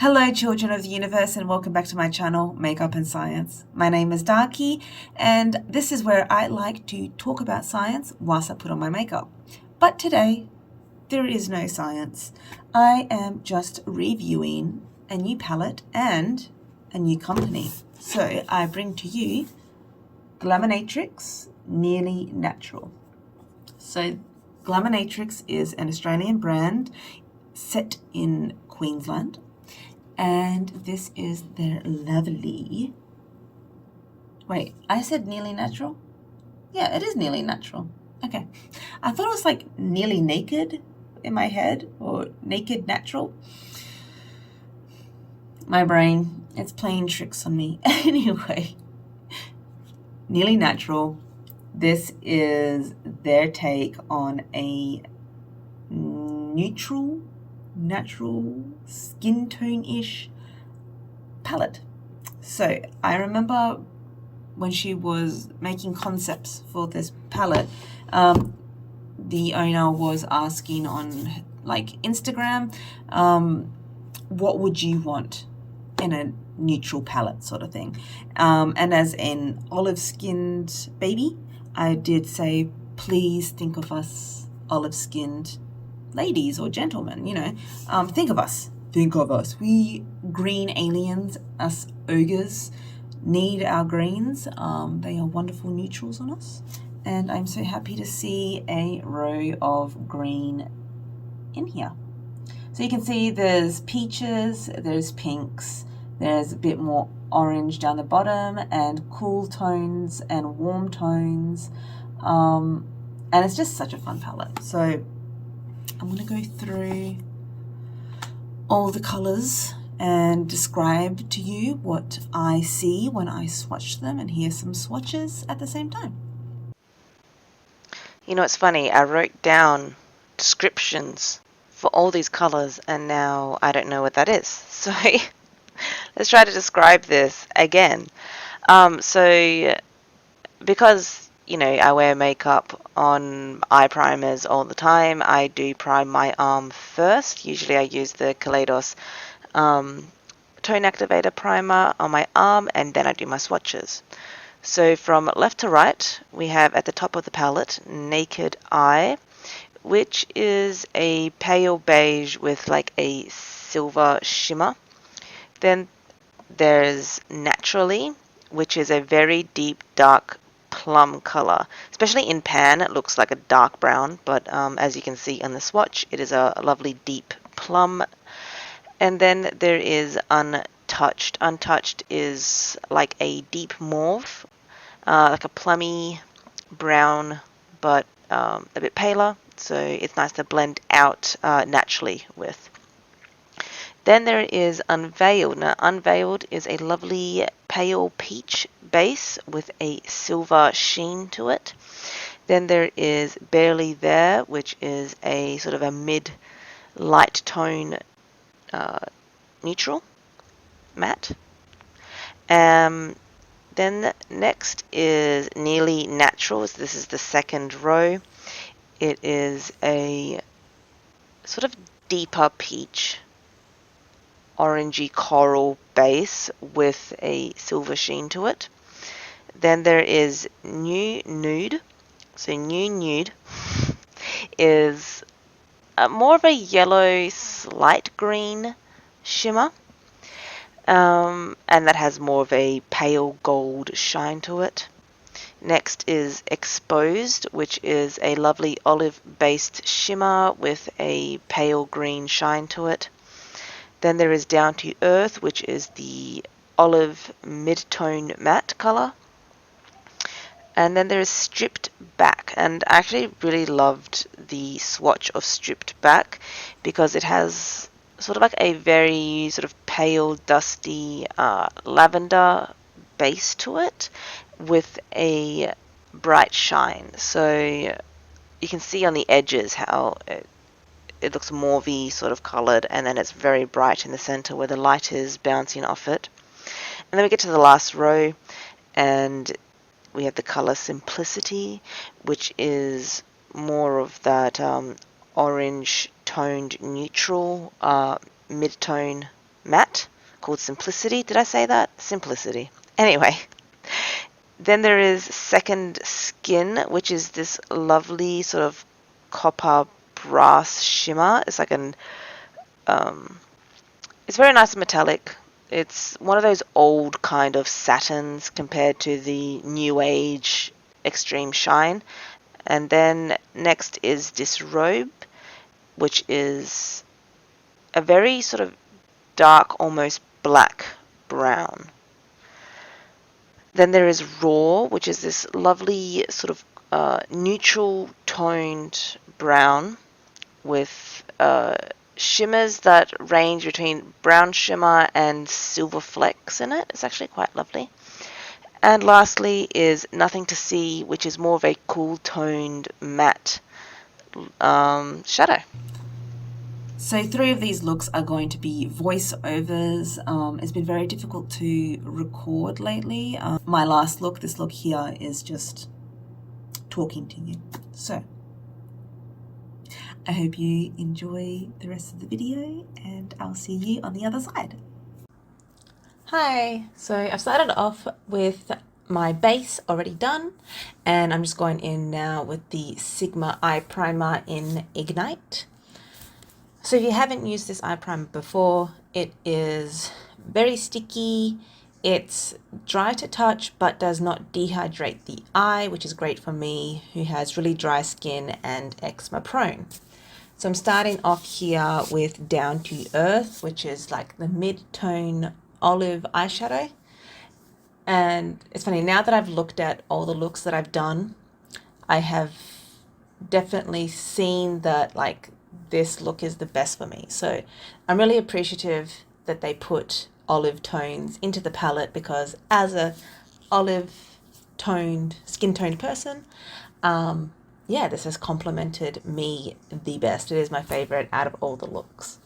Hello children of the universe and welcome back to my channel, Makeup and Science. My name is Darky and this is where I like to talk about science whilst I put on my makeup. But today, there is no science. I am just reviewing a new palette and a new company. So I bring to you Glaminatrix Nearly Natural. So Glaminatrix is an Australian brand set in Queensland. And this is their lovely, wait, I said nearly natural? Yeah, it is nearly natural. Okay. I thought it was like nearly naked in my head, or naked natural. My brain, it's playing tricks on me. Anyway, nearly natural. This is their take on a neutral, natural, skin tone-ish palette. So I remember when she was making concepts for this palette, the owner was asking on like Instagram, what would you want in a neutral palette sort of thing. And as an olive-skinned baby, I did say, please think of us olive-skinned ladies or gentlemen, you know, think of us. Think of us. We green aliens, us ogres, need our greens. They are wonderful neutrals on us. And I'm so happy to see a row of green in here. So you can see there's peaches, there's pinks, there's a bit more orange down the bottom, and cool tones and warm tones. And it's just such a fun palette. So I'm going to go through all the colors and describe to you what I see when I swatch them, and hear some swatches at the same time. You know, it's funny, I wrote down descriptions for all these colors and now I don't know what that is. So let's try to describe this again. So because, you know, I wear makeup on eye primers all the time, I do prime my arm first. Usually I use the Kaleidos tone activator primer on my arm, and then I do my swatches. So from left to right, we have at the top of the palette, Naked Eye, which is a pale beige with like a silver shimmer. Then there's Naturally, which is a very deep dark plum color. Especially in pan, it looks like a dark brown, but as you can see on the swatch, it is a lovely deep plum. And then there is Untouched. Untouched is like a deep mauve, like a plummy brown, but a bit paler, so it's nice to blend out naturally with. Then there is Unveiled. Now, Unveiled is a lovely pale peach base with a silver sheen to it. Then there is Barely There, which is a sort of a mid-light tone neutral, matte. Then next is Nearly Natural. This is the second row. It is a sort of deeper peach, orangey coral base with a silver sheen to it. Then there is Nude. So Nude is more of a yellow, slight green shimmer. And that has more of a pale gold shine to it. Next is Exposed, which is a lovely olive-based shimmer with a pale green shine to it. Then there is Down to Earth, which is the olive mid-tone matte color. And then there is Stripped Back, and I actually really loved the swatch of Stripped Back because it has sort of like a very sort of pale, dusty lavender base to it with a bright shine. So you can see on the edges how it looks mauvey sort of colored, and then it's very bright in the center where the light is bouncing off it. And then we get to the last row, and we have the color Simplicity, which is more of that orange toned neutral, mid-tone matte called Simplicity. Did I say that? Simplicity. Anyway, then there is Second Skin, which is this lovely sort of copper brass shimmer. It's like it's very nice and metallic. It's one of those old kind of satins compared to the new age extreme shine. And then next is Disrobe, which is a very sort of dark, almost black brown. Then there is Raw, which is this lovely sort of neutral toned brown with shimmers that range between brown shimmer and silver flecks in it. It's actually quite lovely. And lastly is Nothing to See, which is more of a cool toned matte shadow. So 3 of these looks are going to be voiceovers. It's been very difficult to record lately. My last look, this look here, is just talking to you. So I hope you enjoy the rest of the video, and I'll see you on the other side. Hi, so I've started off with my base already done, and I'm just going in now with the Sigma Eye Primer in Ignite. So if you haven't used this eye primer before, it is very sticky. It's dry to touch but does not dehydrate the eye, which is great for me who has really dry skin and eczema prone. So I'm starting off here with Down to Earth, which is like the mid-tone olive eyeshadow. And it's funny, now that I've looked at all the looks that I've done, I have definitely seen that like this look is the best for me. So I'm really appreciative that they put olive tones into the palette, because as a olive toned, skin toned person, yeah, this has complemented me the best. It is my favorite out of all the looks.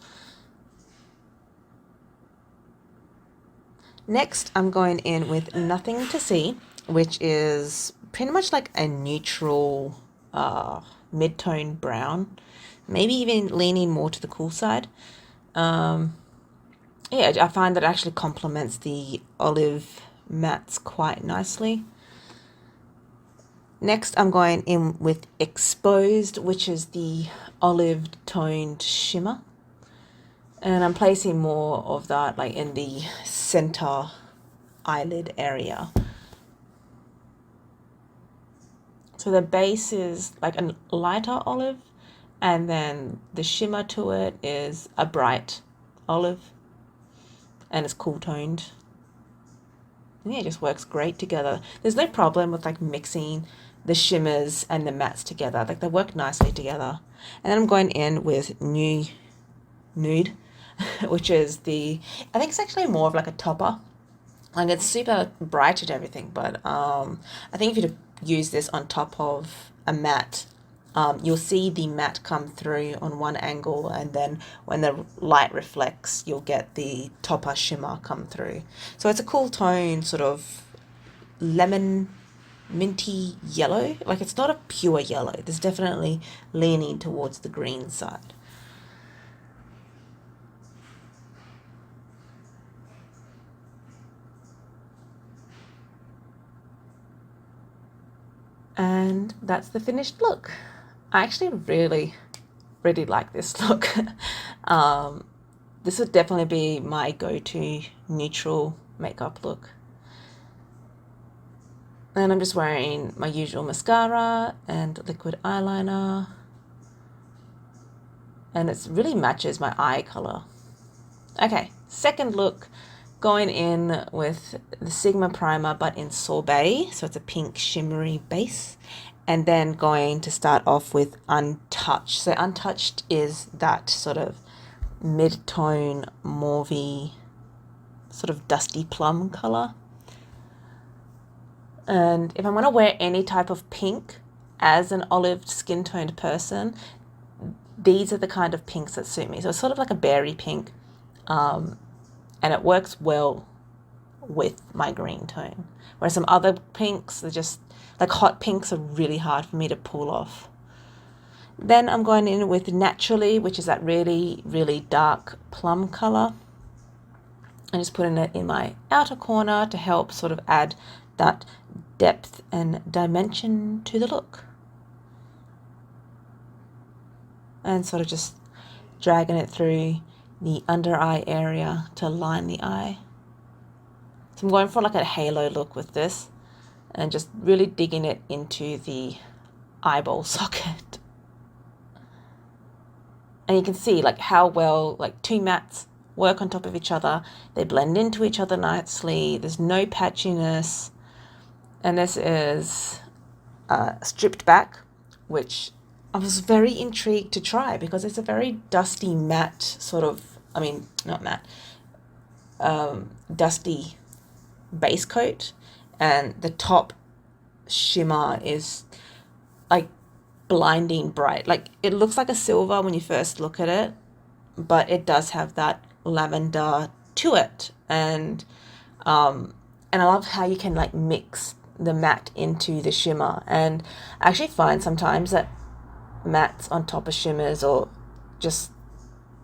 Next, I'm going in with Nothing to See, which is pretty much like a neutral mid-tone brown, maybe even leaning more to the cool side. Yeah, I find that it actually complements the olive mattes quite nicely. Next, I'm going in with Exposed, which is the olive toned shimmer. And I'm placing more of that like in the center eyelid area. So the base is like a lighter olive, and then the shimmer to it is a bright olive, and it's cool toned. And yeah, it just works great together. There's no problem with like mixing the shimmers and the mattes together. Like they work nicely together. And then I'm going in with Nude, which is I think it's actually more of like a topper. Like it's super bright and everything, but I think if you use this on top of a matte, you'll see the matte come through on one angle, and then when the light reflects, you'll get the topper shimmer come through. So it's a cool tone, sort of lemon minty yellow. Like it's not a pure yellow. There's definitely leaning towards the green side. And that's the finished look. I actually really like this look. This would definitely be my go-to neutral makeup look. And I'm just wearing my usual mascara and liquid eyeliner. And it really matches my eye color. Okay, second look, going in with the Sigma primer, but in Sorbet. So it's a pink shimmery base. And then going to start off with Untouched. So Untouched is that sort of mid-tone mauvey, sort of dusty plum color. And if I'm going to wear any type of pink as an olive skin toned person, these are the kind of pinks that suit me. So it's sort of like a berry pink, and it works well with my green tone. Whereas some other pinks are just, like hot pinks are really hard for me to pull off. Then I'm going in with Naturally, which is that really, really dark plum color. and just putting it in my outer corner to help sort of add that depth and dimension to the look. And sort of just dragging it through the under eye area to line the eye. So I'm going for like a halo look with this and just really digging it into the eyeball socket. And you can see like how well like two mattes work on top of each other. They blend into each other nicely. There's no patchiness. And this is stripped back, which I was very intrigued to try because it's a very dusty matte sort of, I mean, not matte, dusty base coat. And the top shimmer is like blinding bright. Like it looks like a silver when you first look at it, but it does have that lavender to it. And I love how you can like mix the matte into the shimmer. And I actually find sometimes that mattes on top of shimmers or just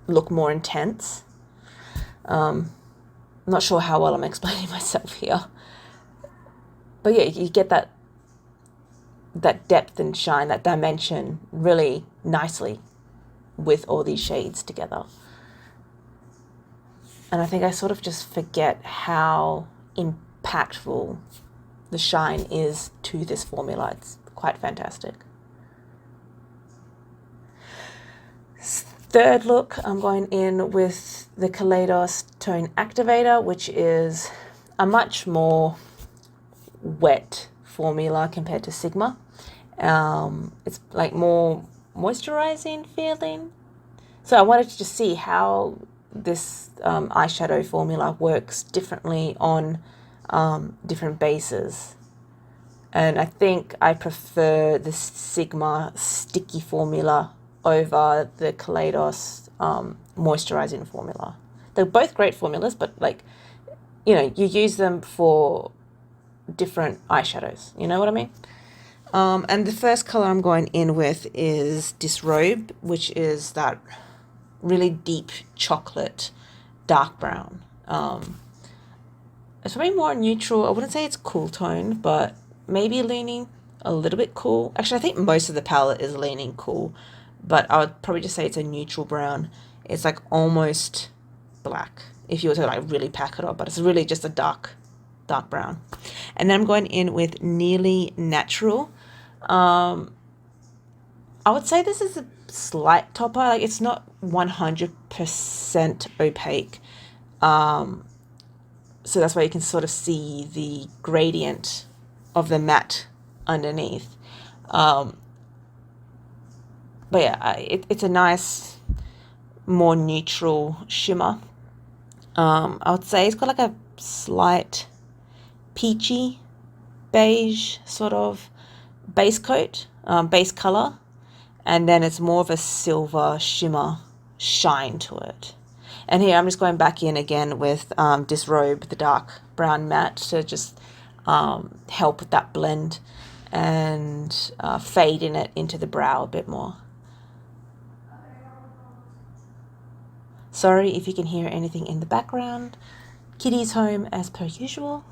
look more intense. I'm not sure how well I'm explaining myself here, but yeah, you get that depth and shine, that dimension really nicely with all these shades together. And I think I sort of just forget how impactful the shine is to this formula. It's quite fantastic. Third look, I'm going in with the Kaleidos Tone Activator, which is a much more wet formula compared to Sigma. It's like more moisturizing feeling. So I wanted to just see how this eyeshadow formula works differently on different bases. And I think I prefer the Sigma sticky formula over the Kaleidos moisturizing formula. They're both great formulas, but like, you know, you use them for different eyeshadows. You know what I mean? And the first color I'm going in with is Disrobe, which is that really deep chocolate dark brown. It's probably more neutral. I wouldn't say it's cool tone, but maybe leaning a little bit cool. Actually, I think most of the palette is leaning cool, but I would probably just say it's a neutral brown. It's like almost black if you were to like really pack it up, but it's really just a dark brown. And then I'm going in with Nearly Natural. I would say this is a slight topper. Like it's not 100% opaque. So that's why you can sort of see the gradient of the matte underneath. But yeah, it's a nice, more neutral shimmer. I would say it's got like a slight peachy beige sort of base coat, base color, and then it's more of a silver shimmer shine to it. And here I'm just going back in again with Disrobe, the dark brown matte, to just help with that blend and fade in it into the brow a bit more. Sorry if you can hear anything in the background. Kitty's home as per usual.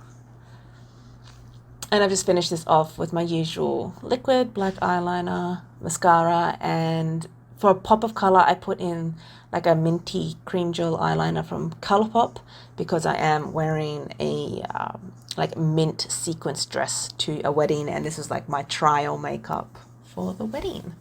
And I've just finished this off with my usual liquid black eyeliner, mascara, and for a pop of color I put in like a minty cream gel eyeliner from Colourpop because I am wearing a like mint sequence dress to a wedding, and this is like my trial makeup for the wedding.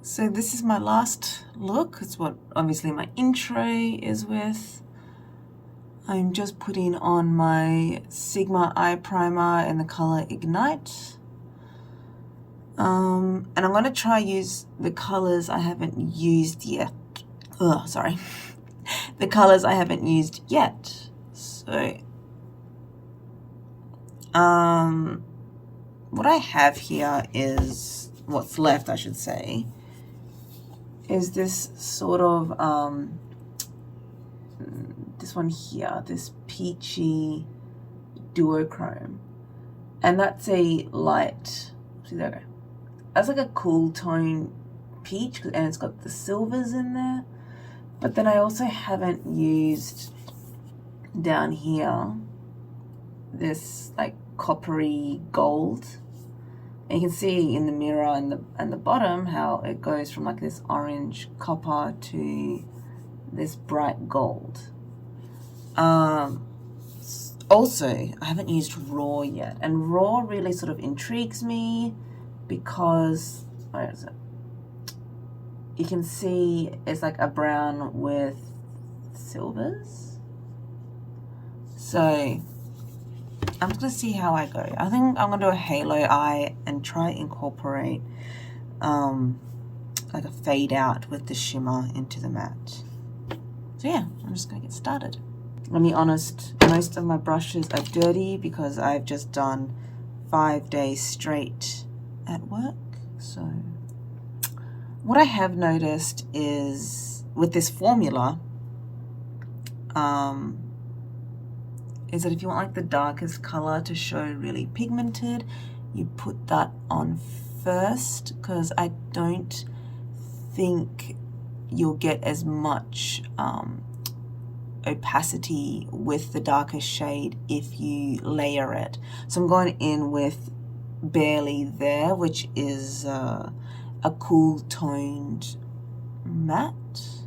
So this is my last look. It's what obviously my intro is with. I'm just putting on my Sigma eye primer in the color Ignite. And I'm going to try use the colors I haven't used yet. Sorry. The colors I haven't used yet. So, what I have here is, what's left I should say, is this sort of, this one here, this peachy duochrome. And that's a light, see there we go. That's like a cool tone peach, and it's got the silvers in there. But then I also haven't used down here this like coppery gold. And you can see in the mirror and the bottom how it goes from like this orange copper to this bright gold. Also, I haven't used raw yet, and raw really sort of intrigues me because, where is it? You can see it's like a brown with silvers. So I'm just gonna see how I go. I think I'm gonna do a halo eye and try incorporate like a fade out with the shimmer into the matte. So yeah, I'm just gonna get started. Let me be honest, most of my brushes are dirty because I've just done 5 days straight at work. So what I have noticed is with this formula, is that if you want like the darkest color to show really pigmented, you put that on first, because I don't think you'll get as much opacity with the darker shade if you layer it. So I'm going in with barely there, which is a cool toned matte,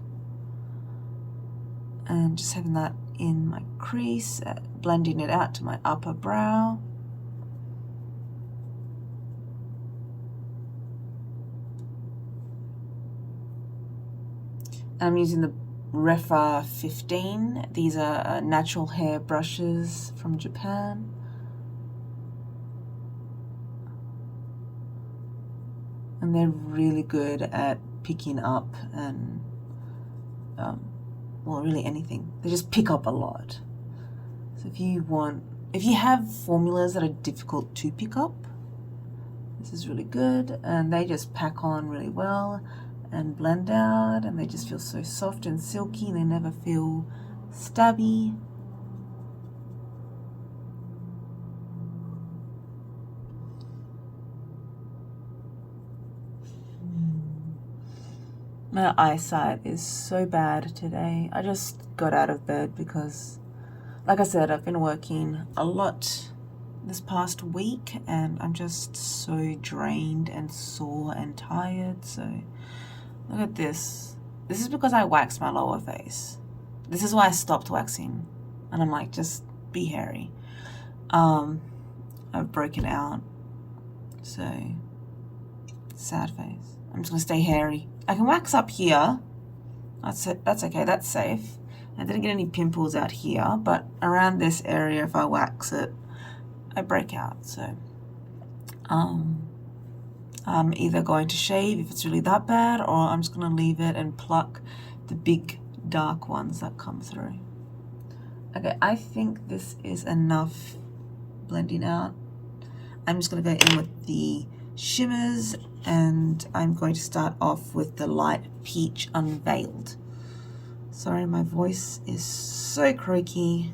and just having that in my crease, blending it out to my upper brow. I'm using the Refa 15. These are natural hair brushes from Japan. And they're really good at picking up and, well, really anything. They just pick up a lot. So if you have formulas that are difficult to pick up, this is really good. And they just pack on really well and blend out, and they just feel so soft and silky, and they never feel stabby. My eyesight is so bad today. I just got out of bed because, like I said, I've been working a lot this past week, and I'm just so drained and sore and tired. So look at this. This is because I waxed my lower face. This is why I stopped waxing. And I'm like, just be hairy. I've broken out. So, sad face. I'm just gonna stay hairy. I can wax up here. That's okay, that's safe. I didn't get any pimples out here, but around this area, if I wax it, I break out. So, I'm either going to shave if it's really that bad, or I'm just going to leave it and pluck the big dark ones that come through. Okay, I think this is enough blending out. I'm just going to go in with the shimmers, and I'm going to start off with the light peach unveiled. Sorry, my voice is so croaky.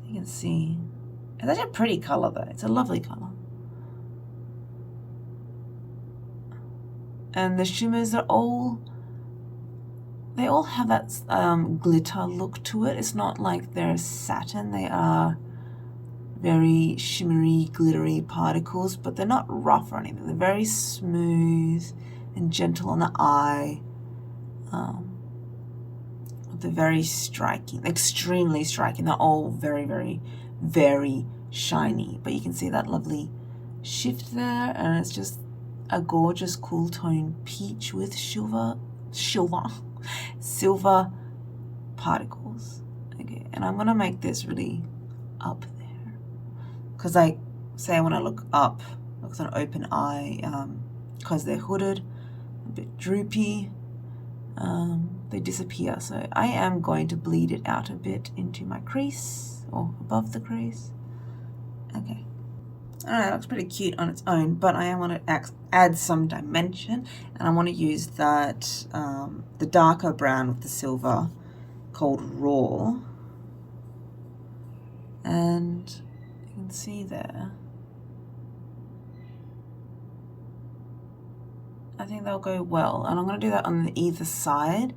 You can see. It's actually a pretty color though. It's a lovely color. And the shimmers they all have that glitter look to it. It's not like they're satin. They are very shimmery, glittery particles, but they're not rough or anything. They're very smooth and gentle on the eye. They're very striking, extremely striking. They're all very, very, very shiny, but you can see that lovely shift there, and it's just a gorgeous cool tone peach with silver particles. Okay, and I'm gonna make this really up there, because I say when I look up, looks an open eye, because they're hooded, a bit droopy, they disappear. So I am going to bleed it out a bit into my crease, or above the crease. Okay. Alright, that looks pretty cute on its own, but I want to add some dimension, and I want to use that, the darker brown with the silver, called Raw. And you can see there, I think they'll go well. And I'm going to do that on either side.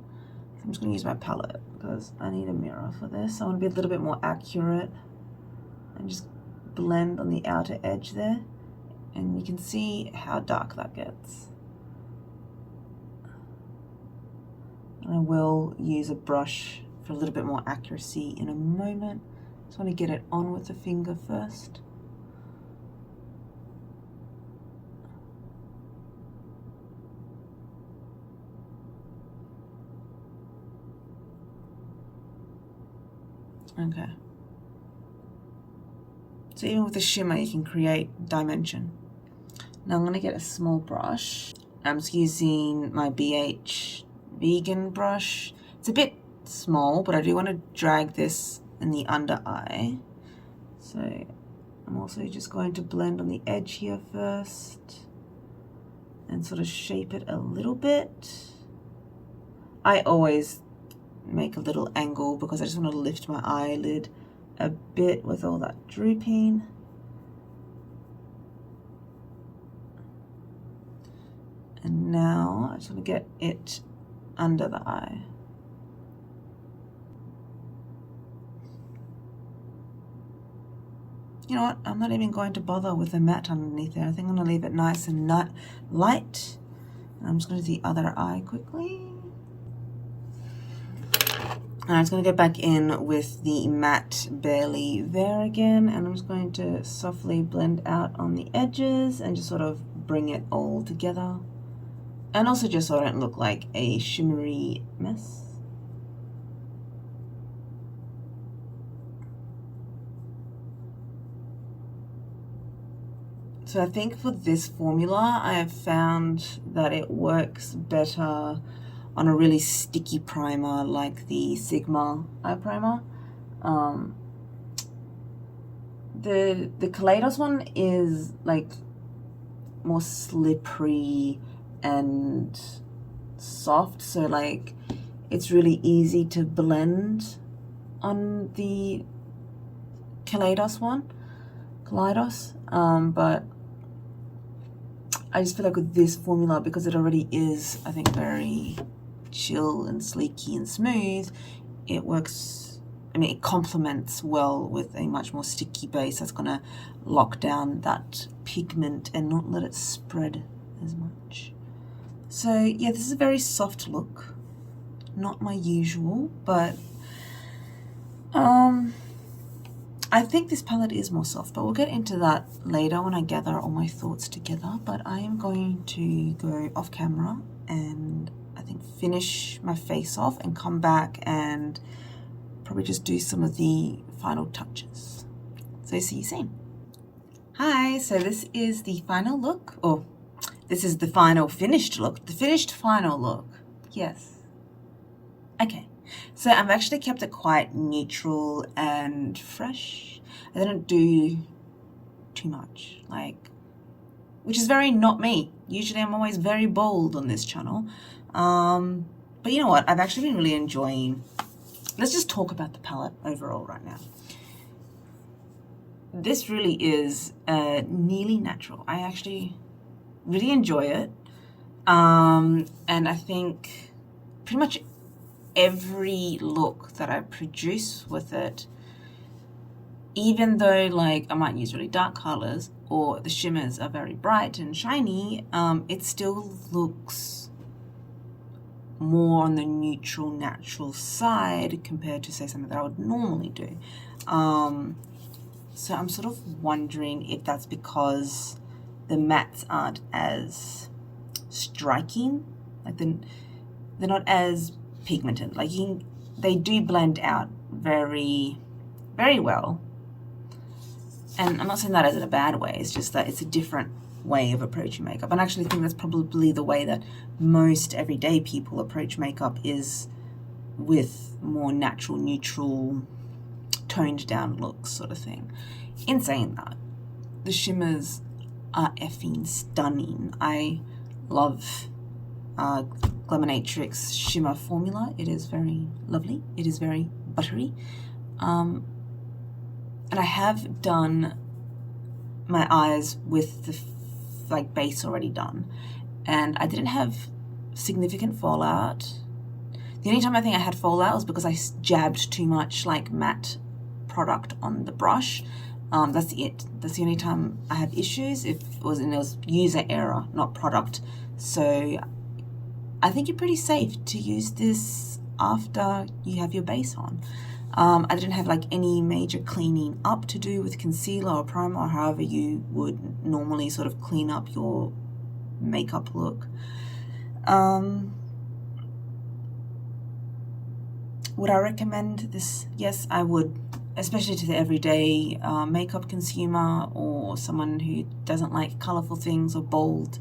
I'm just going to use my palette because I need a mirror for this. I want to be a little bit more accurate and just blend on the outer edge there. And you can see how dark that gets. And I will use a brush for a little bit more accuracy in a moment. Just want to get it on with the finger first. Okay. So even with the shimmer, you can create dimension. Now I'm going to get a small brush. I'm just using my BH vegan brush. It's a bit small, but I do want to drag this in the under eye. So I'm also just going to blend on the edge here first and sort of shape it a little bit. I always make a little angle because I just want to lift my eyelid a bit with all that drooping. And now I just want to get it under the eye. You know what? I'm not even going to bother with the matte underneath there. I think I'm going to leave it nice and light. And I'm just going to do the other eye quickly. And I'm just going to go back in with the matte Barely There again. And I'm just going to softly blend out on the edges and just sort of bring it all together. And also just so I don't look like a shimmery mess. So I think for this formula, I have found that it works better on a really sticky primer like the Sigma eye primer. The Kaleidos one is like more slippery and soft, so like it's really easy to blend on the Kaleidos one, but I just feel like with this formula, because it already is, I think, very chill and sleeky and smooth, it works, I mean, it complements well with a much more sticky base that's going to lock down that pigment and not let it spread as much. So yeah, this is a very soft look, not my usual, but I think this palette is more soft, but we'll get into that later when I gather all my thoughts together. But I am going to go off camera and I think finish my face off and come back and probably just do some of the final touches. So see you soon. Hi, so this is the final look, or this is the final finished look, the finished final look. Yes. Okay. So I've actually kept it quite neutral and fresh. I didn't do too much, like, which is very not me. Usually I'm always very bold on this channel. But you know what? I've actually been really enjoying, let's just talk about the palette overall right now. This really is nearly natural. I actually really enjoy it. And I think pretty much every look that I produce with it, even though like I might use really dark colors or the shimmers are very bright and shiny, it still looks more on the neutral, natural side compared to, say, something that I would normally do. So I'm sort of wondering if that's because the mattes aren't as striking, like they're not as pigmented, like they do blend out very, very well. And I'm not saying that as in a bad way, it's just that it's a different way of approaching makeup. And I actually think that's probably the way that most everyday people approach makeup, is with more natural, neutral, toned down looks sort of thing. In saying that, the shimmers are effing stunning. I love Glaminatrix shimmer formula. It is very lovely. It is very buttery. and I have done my eyes with the like base already done, and I didn't have significant fallout. The only time I think I had fallout was because I jabbed too much like matte product on the brush. That's it. That's the only time I have issues. If it was, and it was user error, not product. So I think you're pretty safe to use this after you have your base on. I didn't have like any major cleaning up to do with concealer or primer, or however you would normally sort of clean up your makeup look. Would I recommend this? Yes, I would, especially to the everyday makeup consumer or someone who doesn't like colorful things or bold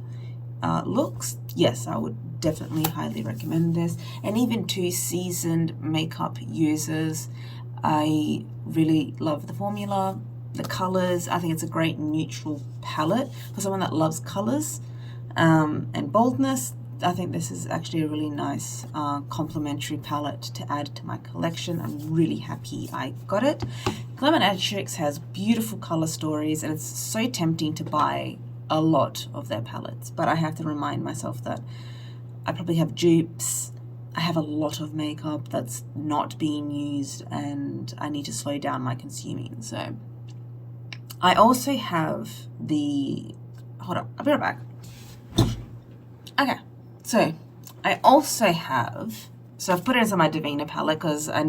looks. Yes, I would definitely highly recommend this. And even to seasoned makeup users, I really love the formula, the colors. I think it's a great neutral palette for someone that loves colors and boldness. I think this is actually a really nice complementary palette to add to my collection. I'm really happy I got it. Glaminatrix has beautiful color stories, and it's so tempting to buy a lot of their palettes, but I have to remind myself that I probably have dupes. I have a lot of makeup that's not being used, and I need to slow down my consuming. So I also have the, hold up, I'll be right back. Okay, so I also have, so I've put it inside my Divina palette because I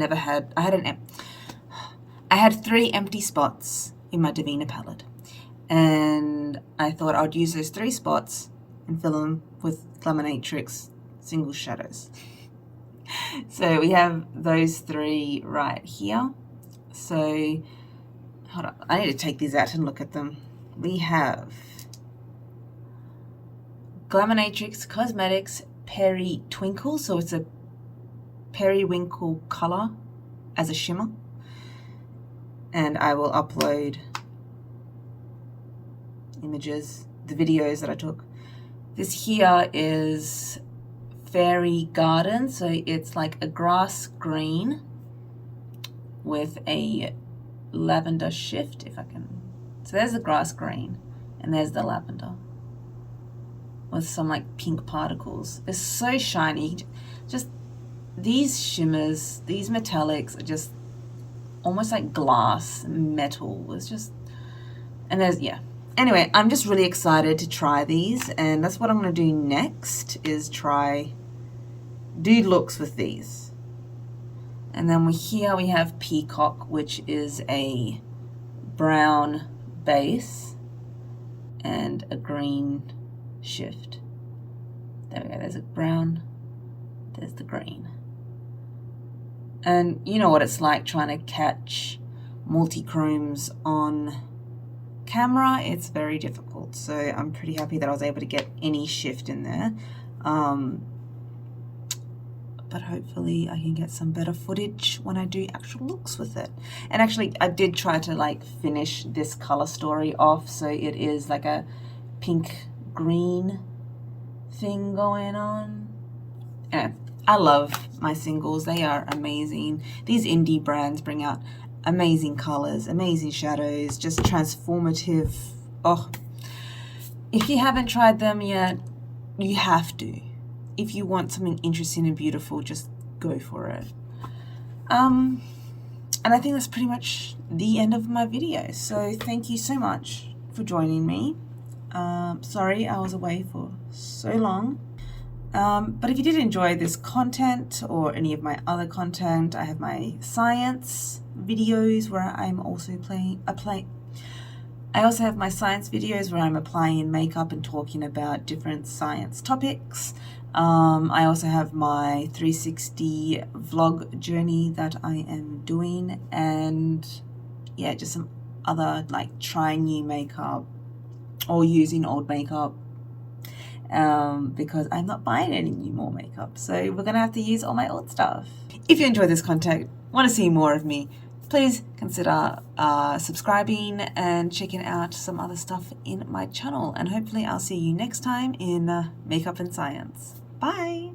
had 3 empty spots in my Divina palette, and I thought I would use those 3 spots and fill them with Glaminatrix single shadows. So we have those 3 right here. So hold on, I need to take these out and look at them. We have Glaminatrix Cosmetics Peri Twinkle, so it's a periwinkle color as a shimmer, and I will upload images, the videos that I took. This here is Fairy Garden, so it's like a grass green with a lavender shift, if I can. So there's the grass green, and there's the lavender with some like pink particles. It's so shiny. Just these shimmers, these metallics are just almost like glass metal. It's just, and there's, yeah. Anyway, I'm just really excited to try these, and that's what I'm going to do next, is do looks with these. And then here we have Peacock, which is a brown base and a green shift. There we go, there's a brown, there's the green. And you know what it's like trying to catch multi-chromes on camera. It's very difficult, so I'm pretty happy that I was able to get any shift in there. But hopefully I can get some better footage when I do actual looks with it. And actually I did try to like finish this color story off, so it is like a pink green thing going on. Anyway, I love my singles. They are amazing. These indie brands bring out amazing colors, amazing shadows, just transformative. Oh, if you haven't tried them yet, you have to. If you want something interesting and beautiful, just go for it. And I think that's pretty much the end of my video. So thank you so much for joining me. Sorry I was away for so long. But if you did enjoy this content or any of my other content, I have my science videos where I'm also I also have my science videos where I'm applying makeup and talking about different science topics. I also have my 360 vlog journey that I am doing, and yeah, just some other like trying new makeup or using old makeup, because I'm not buying any more makeup, so we're gonna have to use all my old stuff. If you enjoy this content, want to see more of me, please consider subscribing and checking out some other stuff in my channel, and hopefully I'll see you next time in Makeup and Science. Bye!